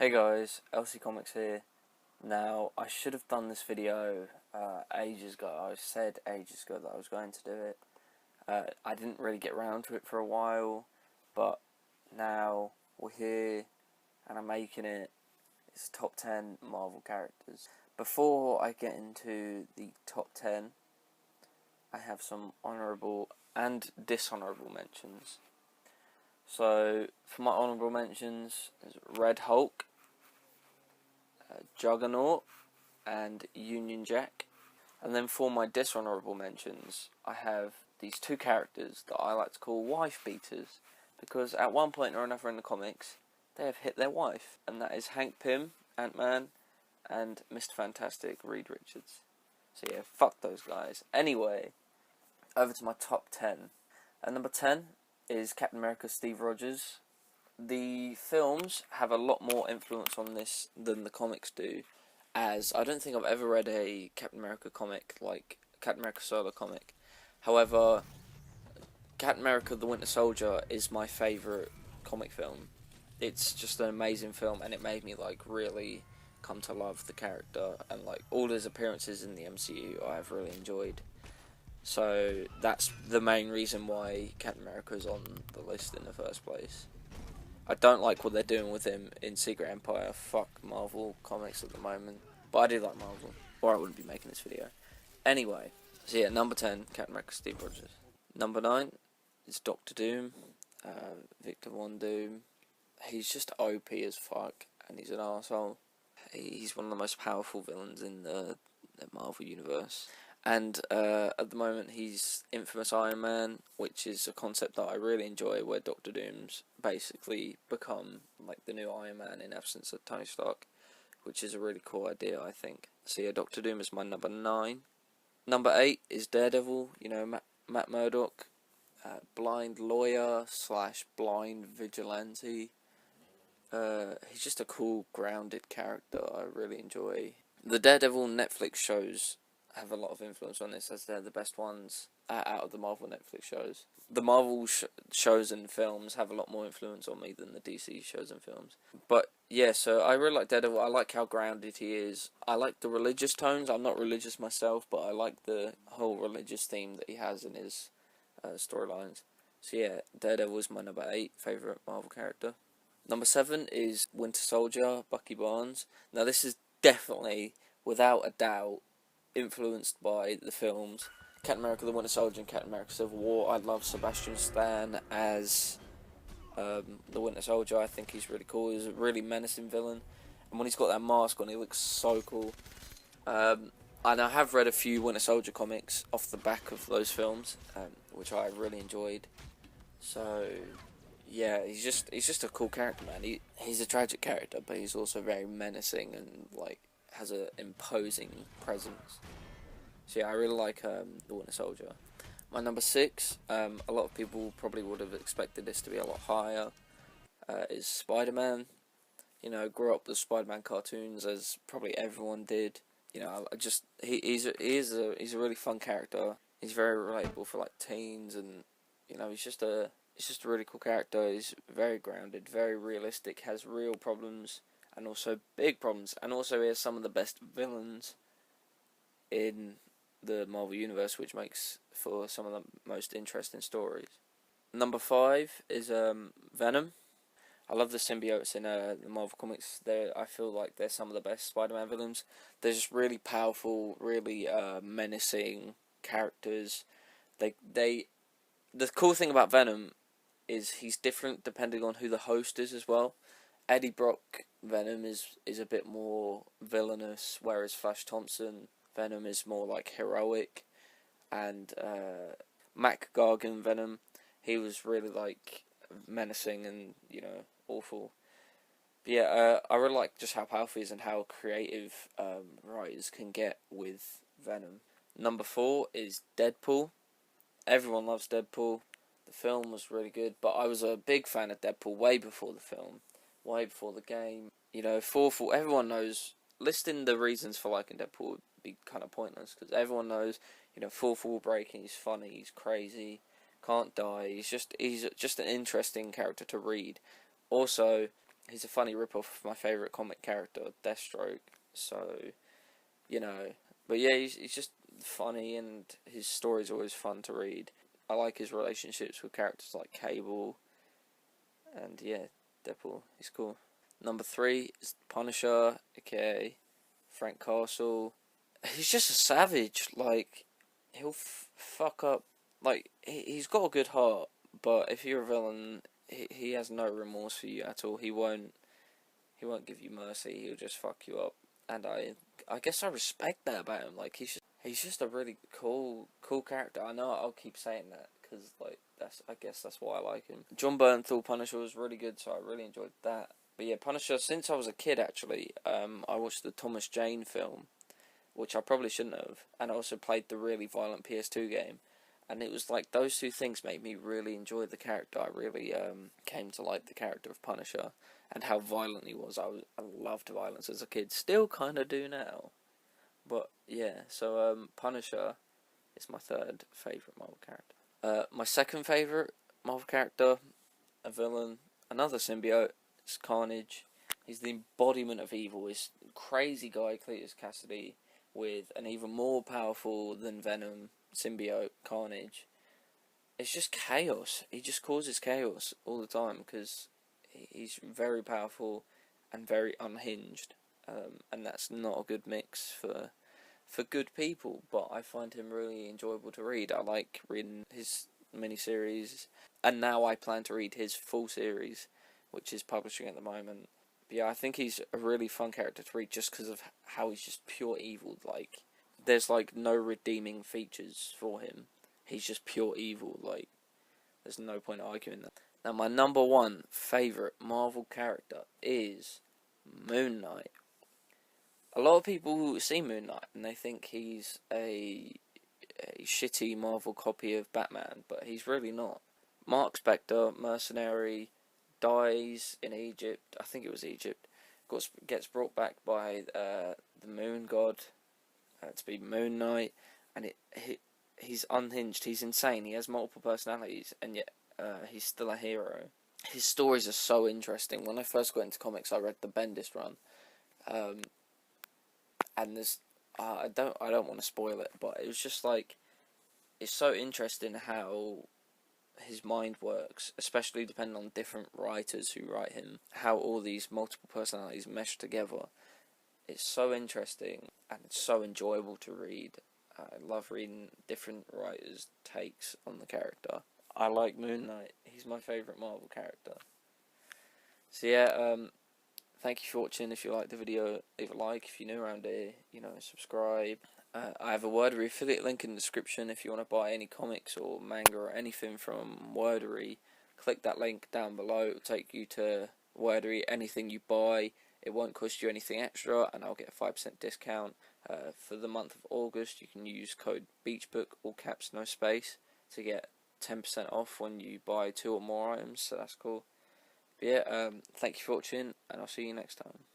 Hey guys, LC Comics here. Now, I should have done this video ages ago. I said ages ago that I was going to do it. I didn't really get around to it for a while, but now we're here and I'm making it. It's top 10 Marvel characters. Before I get into the top 10, I have some honourable and dishonourable mentions. So, for my honourable mentions, there's Red Hulk, Juggernaut, and Union Jack. And then for my dishonourable mentions, I have these two characters that I like to call wife beaters, because at one point or another in the comics, they have hit their wife, and that is Hank Pym, Ant-Man, and Mr. Fantastic, Reed Richards. So yeah, fuck those guys. Anyway, over to my top 10. At number 10 is Captain America Steve Rogers. The films have a lot more influence on this than the comics do, as I don't think I've ever read a Captain America comic, like Captain America solo comic. However, Captain America the Winter Soldier is my favourite comic film. It's just an amazing film, and it made me like really come to love the character, and like all his appearances in the MCU I've really enjoyed. So that's the main reason why Captain America is on the list in the first place. I don't like what they're doing with him in Secret Empire. Fuck Marvel Comics at the moment. But I do like Marvel, or I wouldn't be making this video. Anyway, so yeah, number 10, Captain America Steve Rogers. Number 9 is Doctor Doom, Victor Von Doom. He's just OP as fuck, and he's an arsehole. He's one of the most powerful villains in the Marvel Universe. And at the moment he's Infamous Iron Man, which is a concept that I really enjoy, where Doctor Doom's basically become like the new Iron Man in absence of Tony Stark, which is a really cool idea, I think. So yeah, Doctor Doom is my number 9. Number 8 is Daredevil, Matt Murdock, blind lawyer / blind vigilante. He's just a cool, grounded character I really enjoy. The Daredevil Netflix shows have a lot of influence on this, as they're the best ones out of the Marvel Netflix shows. The Marvel shows and films have a lot more influence on me than the DC shows and films. But yeah, so I really like Daredevil. I like how grounded he is. I like the religious tones. I'm not religious myself, but I like the whole religious theme that he has in his storylines. So yeah, Daredevil is my number 8 favourite Marvel character. Number 7 is Winter Soldier, Bucky Barnes. Now this is definitely, without a doubt, influenced by the films Captain America the Winter Soldier and Captain America Civil War. I love Sebastian Stan as the Winter Soldier. I think he's really cool. He's a really menacing villain, and when he's got that mask on, he looks so cool. And I have read a few Winter Soldier comics off the back of those films, which I really enjoyed. So yeah, he's just a cool character, man. He's a tragic character, but he's also very menacing and like has an imposing presence. So yeah, I really like the Winter Soldier. My number 6, a lot of people probably would have expected this to be a lot higher, is Spider-Man. Grew up with Spider-Man cartoons, as probably everyone did. He's a really fun character. He's very relatable for like teens, and he's just a really cool character. He's very grounded, very realistic, has real problems and also big problems, and also he has some of the best villains in the Marvel Universe, which makes for some of the most interesting stories. Number 5 is Venom. I love the symbiotes in the Marvel Comics. I feel like they're some of the best Spider-Man villains. They're just really powerful, really menacing characters. The cool thing about Venom is he's different depending on who the host is as well. Eddie Brock Venom is a bit more villainous, whereas Flash Thompson Venom is more like heroic, and Mac Gargan Venom, he was really like menacing and awful. But yeah, I really like just how powerful he is and how creative writers can get with Venom. Number 4 is Deadpool. Everyone loves Deadpool. The film was really good, but I was a big fan of Deadpool way before the film, way before the game. Fourfall, everyone knows, listing the reasons for liking Deadpool would be kind of pointless, because everyone knows, fourth wall breaking, he's funny, he's crazy, can't die, he's just an interesting character to read. Also, he's a funny rip-off of my favourite comic character, Deathstroke. So, you know, but yeah, he's just funny, and his story's always fun to read. I like his relationships with characters like Cable, and yeah, Deadpool. He's cool. Number 3 is Punisher, aka Frank Castle. He's just a savage. Like, he'll fuck up. Like, he's got a good heart, but if you're a villain, he has no remorse for you at all. He won't give you mercy. He'll just fuck you up. And I guess I respect that about him. Like, he's just a really cool character. I know I'll keep saying that because like I guess that's why I like him. Jon Bernthal Punisher was really good, so I really enjoyed that. But yeah, Punisher, since I was a kid actually, I watched the Thomas Jane film, which I probably shouldn't have, and I also played the really violent PS2 game. And it was like those two things made me really enjoy the character. I really came to like the character of Punisher and how violent he was. I loved violence as a kid, still kind of do now. But yeah, so Punisher is my third favourite Marvel character. My second favourite Marvel character, a villain, another symbiote, is Carnage. He's the embodiment of evil. This crazy guy, Cletus Cassidy, with an even more powerful than Venom symbiote, Carnage. It's just chaos. He just causes chaos all the time because he's very powerful and very unhinged, and that's not a good mix for good people. But I find him really enjoyable to read. I like reading his miniseries, and now I plan to read his full series, which is publishing at the moment. But yeah, I think he's a really fun character to read just because of how he's just pure evil. Like, there's like no redeeming features for him. He's just pure evil. Like, there's no point arguing that. Now, my number 1 favourite Marvel character is Moon Knight. A lot of people see Moon Knight and they think he's a shitty Marvel copy of Batman, but he's really not. Mark Spector, mercenary, dies in Egypt. I think it was Egypt. Gets brought back by the Moon God to be Moon Knight, and he's unhinged. He's insane. He has multiple personalities, and yet he's still a hero. His stories are so interesting. When I first got into comics, I read the Bendis run, and there's I don't want to spoil it, but it was just like, it's so interesting how his mind works, especially depending on different writers who write him, how all these multiple personalities mesh together. It's so interesting and it's so enjoyable to read. I love reading different writers' takes on the character. I like Moon Knight. He's my favourite Marvel character. So yeah, thank you for watching. If you liked the video, leave a like. If you're new around here, subscribe. I have a Wordery affiliate link in the description. If you want to buy any comics or manga or anything from Wordery, click that link down below. It will take you to Wordery. Anything you buy, it won't cost you anything extra, and I'll get a 5% discount. For the month of August, you can use code BEACHBOOK, all caps, no space, to get 10% off when you buy 2 or more items, so that's cool. But yeah, thank you for watching, and I'll see you next time.